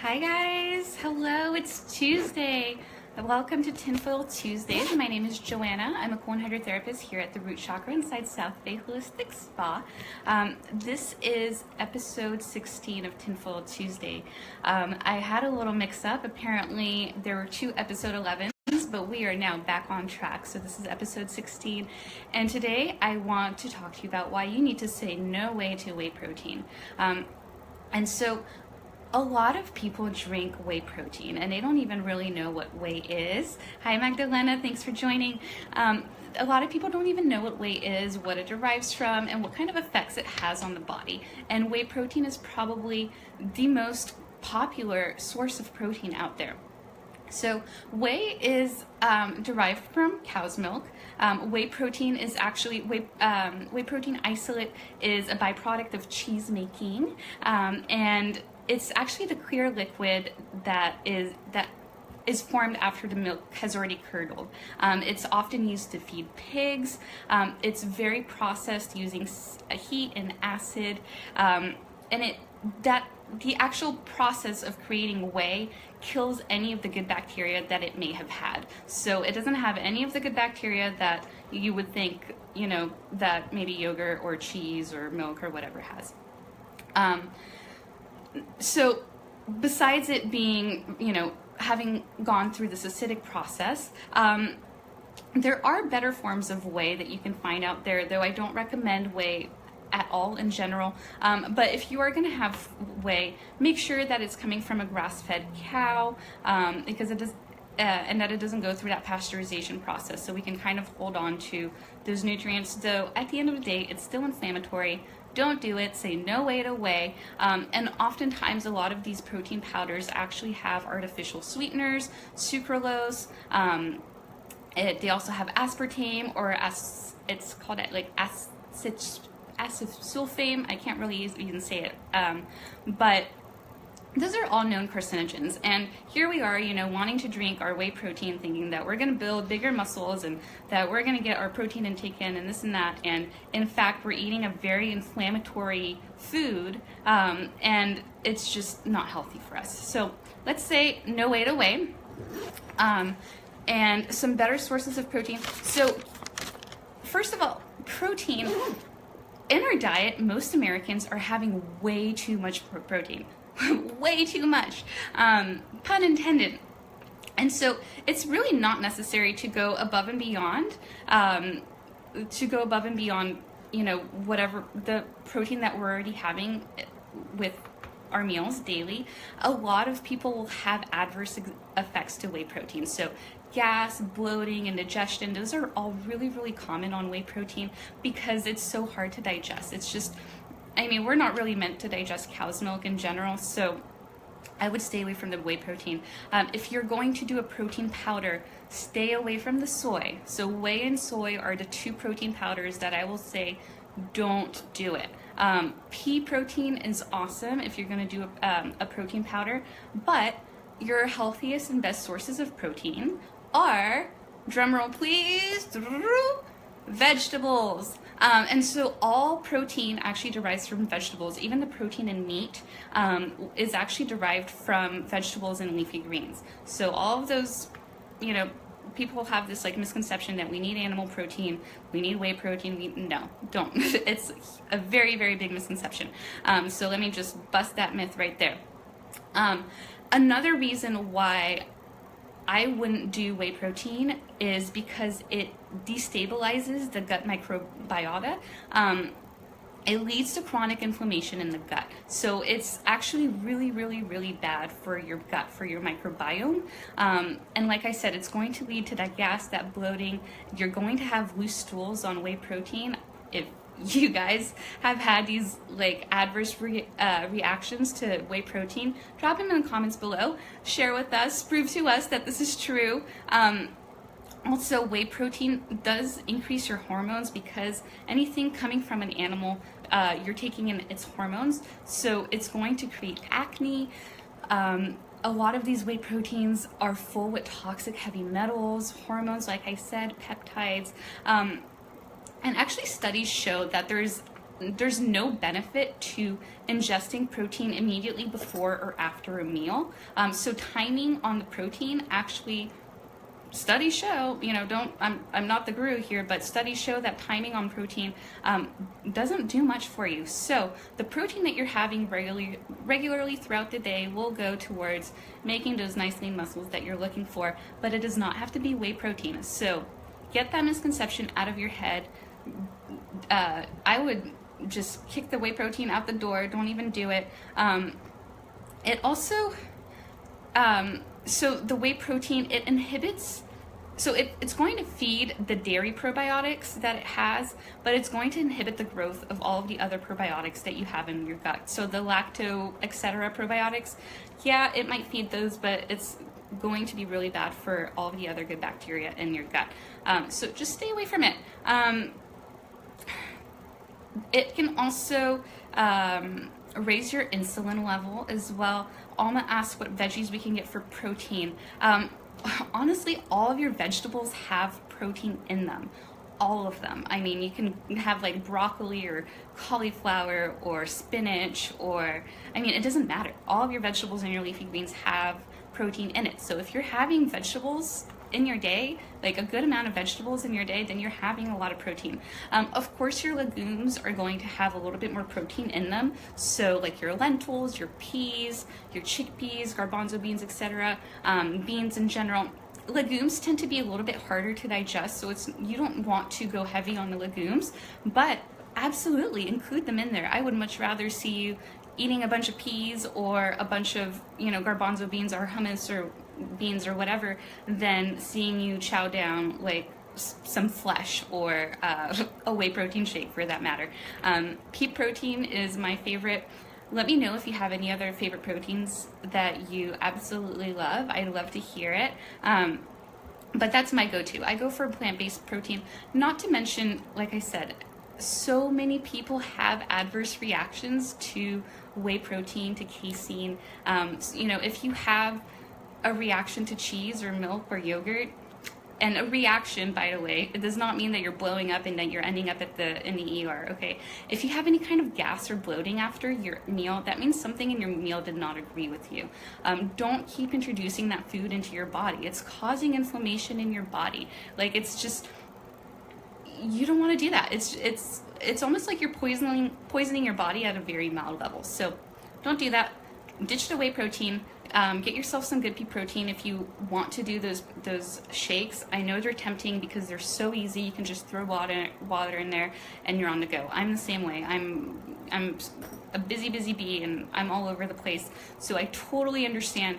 Hi guys, hello, it's Tuesday. Welcome to Tinfoil Tuesdays. My name is Joanna. I'm a colon hydrotherapist here at the Root Chakra inside South Bay Holistic Spa. This is episode 16 of Tinfoil Tuesday. I had a little mix up. Apparently there were two episode 11s, but we are now back on track. So this is episode 16. And today I want to talk to you about why you need to say no way to whey protein. And so a lot of people drink whey protein and they don't even really know what whey is. Hi Magdalena, thanks for joining. A lot of people don't even know what whey is, what it derives from, and what kind of effects it has on the body. And whey protein is probably the most popular source of protein out there. So whey is derived from cow's milk. Whey protein is actually, whey protein isolate is a byproduct of cheese making, and it's actually the clear liquid that is formed after the milk has already curdled. It's often used to feed pigs. It's very processed using heat and acid, and the actual process of creating whey kills any of the good bacteria that it may have had. So it doesn't have any of the good bacteria that you would think, you know, that maybe yogurt or cheese or milk or whatever has. So besides it being, you know, having gone through this acidic process, there are better forms of whey that you can find out there, though I don't recommend whey at all in general. But if you are going to have whey, make sure that it's coming from a grass-fed cow, because it does, and that it doesn't go through that pasteurization process. So we can kind of hold on to those nutrients, though at the end of the day, it's still inflammatory. Don't do it. Say no way to whey. And oftentimes a lot of these protein powders actually have artificial sweeteners, sucralose. They also have aspartame, or it's called like acetylsulfame. I can't really even say it. But those are all known carcinogens, and here we are, you know, wanting to drink our whey protein, thinking that we're going to build bigger muscles and that we're going to get our protein intake in and this and that, and in fact we're eating a very inflammatory food, and it's just not healthy for us. So let's say no way to whey, and some better sources of protein. So first of all, protein in our diet, most Americans are having way too much protein. Way too much, pun intended. And so it's really not necessary to go above and beyond, you know, whatever the protein that we're already having with our meals daily. A lot of people will have adverse effects to whey protein. So gas, bloating, indigestion, those are all really, really common on whey protein because it's so hard to digest. It's just, I mean, we're not really meant to digest cow's milk in general, so I would stay away from the whey protein. If you're going to do a protein powder, stay away from the soy. So whey and soy are the two protein powders that I will say don't do it. Pea protein is awesome if you're going to do a protein powder, but your healthiest and best sources of protein are, drumroll please, vegetables. And so all protein actually derives from vegetables. Even the protein in meat is actually derived from vegetables and leafy greens. So all of those, you know, people have this like misconception that we need animal protein, we need whey protein. No, don't. It's a very, very big misconception. So let me just bust that myth right there. Another reason why I wouldn't do whey protein is because it destabilizes the gut microbiota. It leads to chronic inflammation in the gut. So it's actually really, really, really bad for your gut, for your microbiome. And like I said, it's going to lead to that gas, that bloating. You're going to have loose stools on whey protein. If you guys have had these like adverse reactions to whey protein, drop them in the comments below. Share with us, prove to us that this is true. Also, whey protein does increase your hormones because anything coming from an animal, you're taking in its hormones, so it's going to create acne. A lot of these whey proteins are full with toxic heavy metals, hormones, like I said, peptides. And actually studies show that there's there's no benefit to ingesting protein immediately before or after a meal. So timing on the protein, actually, studies show, I'm not the guru here, but studies show that timing on protein doesn't do much for you. So the protein that you're having regularly throughout the day will go towards making those nice lean muscles that you're looking for, but it does not have to be whey protein. So get that misconception out of your head. I would just kick the whey protein out the door. Don't even do it. It also, so the whey protein, it inhibits, so it's going to feed the dairy probiotics that it has, but it's going to inhibit the growth of all of the other probiotics that you have in your gut. So the lacto, etc. probiotics, yeah, it might feed those, but it's going to be really bad for all of the other good bacteria in your gut. So just stay away from it. It can also raise your insulin level as well. Alma asked what veggies we can get for protein. Honestly, all of your vegetables have protein in them. All of them. I mean, you can have like broccoli or cauliflower or spinach, or, I mean, it doesn't matter. All of your vegetables and your leafy greens have protein in it. So if you're having vegetables in your day, like a good amount of vegetables in your day, then you're having a lot of protein. Of course, your legumes are going to have a little bit more protein in them. So like your lentils, your peas, your chickpeas, garbanzo beans, etc., beans in general. Legumes tend to be a little bit harder to digest, so you don't want to go heavy on the legumes, but absolutely include them in there. I would much rather see you eating a bunch of peas or a bunch of, garbanzo beans or hummus or beans or whatever, than seeing you chow down like some flesh or a whey protein shake for that matter. Pea protein is my favorite. Let me know if you have any other favorite proteins that you absolutely love. I'd love to hear it. But that's my go-to. I go for plant-based protein, not to mention, like I said, so many people have adverse reactions to whey protein, to casein. If you have a reaction to cheese or milk or yogurt, and a reaction, by the way, it does not mean that you're blowing up and that you're ending up in the ER, okay? If you have any kind of gas or bloating after your meal, that means something in your meal did not agree with you. Don't keep introducing that food into your body. It's causing inflammation in your body. Like, it's just, you don't want to do that. It's almost like you're poisoning your body at a very mild level. So don't do that. Ditch the whey protein. Get yourself some good pea protein if you want to do those shakes. I know they're tempting because they're so easy. You can just throw water in there and you're on the go. I'm the same way. I'm a busy bee and I'm all over the place. So I totally understand,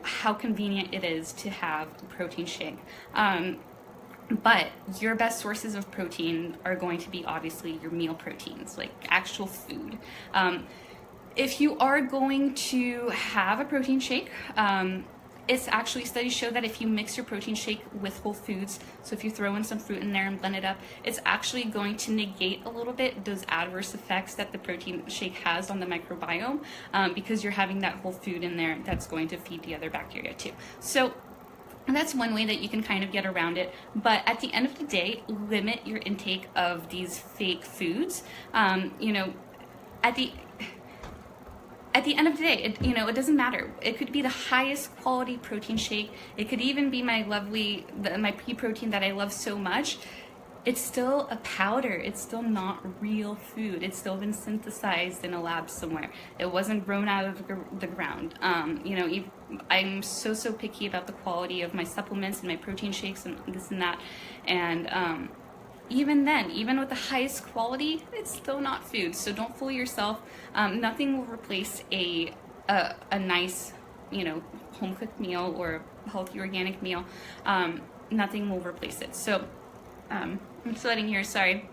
how convenient it is to have a protein shake. But your best sources of protein are going to be obviously your meal proteins, like actual food. If you are going to have a protein shake, it's actually, studies show that if you mix your protein shake with whole foods, so if you throw in some fruit in there and blend it up, it's actually going to negate a little bit those adverse effects that the protein shake has on the microbiome, because you're having that whole food in there that's going to feed the other bacteria too. So that's one way that you can kind of get around it. But at the end of the day, limit your intake of these fake foods. At the end of the day, it doesn't matter. It could be the highest quality protein shake. It could even be my pea protein that I love so much. It's still a powder. It's still not real food. It's still been synthesized in a lab somewhere. It wasn't grown out of the ground. I'm so picky about the quality of my supplements and my protein shakes and this and that. And even then, even with the highest quality, it's still not food. So don't fool yourself. Nothing will replace a nice, home cooked meal or healthy organic meal. Nothing will replace it. So I'm sweating here, sorry.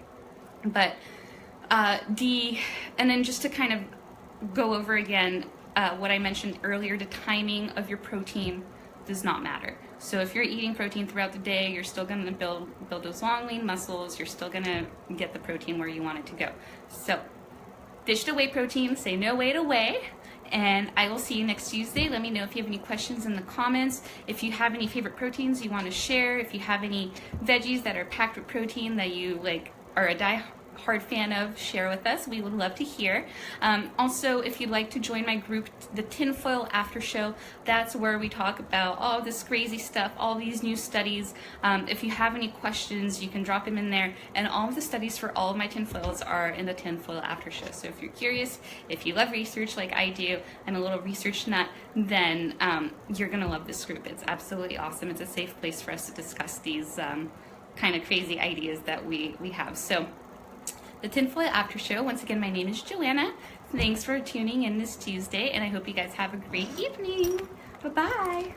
But and then just to kind of go over again what I mentioned earlier, the timing of your protein does not matter. So if you're eating protein throughout the day, you're still going to build those long, lean muscles. You're still going to get the protein where you want it to go. So ditch the whey protein, say no way to whey, and I will see you next Tuesday. Let me know if you have any questions in the comments. If you have any favorite proteins you want to share, if you have any veggies that are packed with protein that you like are a hard fan of, share with us. We would love to hear. Also, if you'd like to join my group, the Tinfoil After Show, that's where we talk about all this crazy stuff, all these new studies. If you have any questions, you can drop them in there. And all of the studies for all of my tinfoils are in the Tinfoil After Show. So if you're curious, if you love research like I do, I'm a little research nut, then you're gonna love this group. It's absolutely awesome. It's a safe place for us to discuss these kind of crazy ideas that we have. So the Tinfoil After Show, once again, my name is Joanna. Thanks for tuning in this Tuesday, and I hope you guys have a great evening. Bye-bye.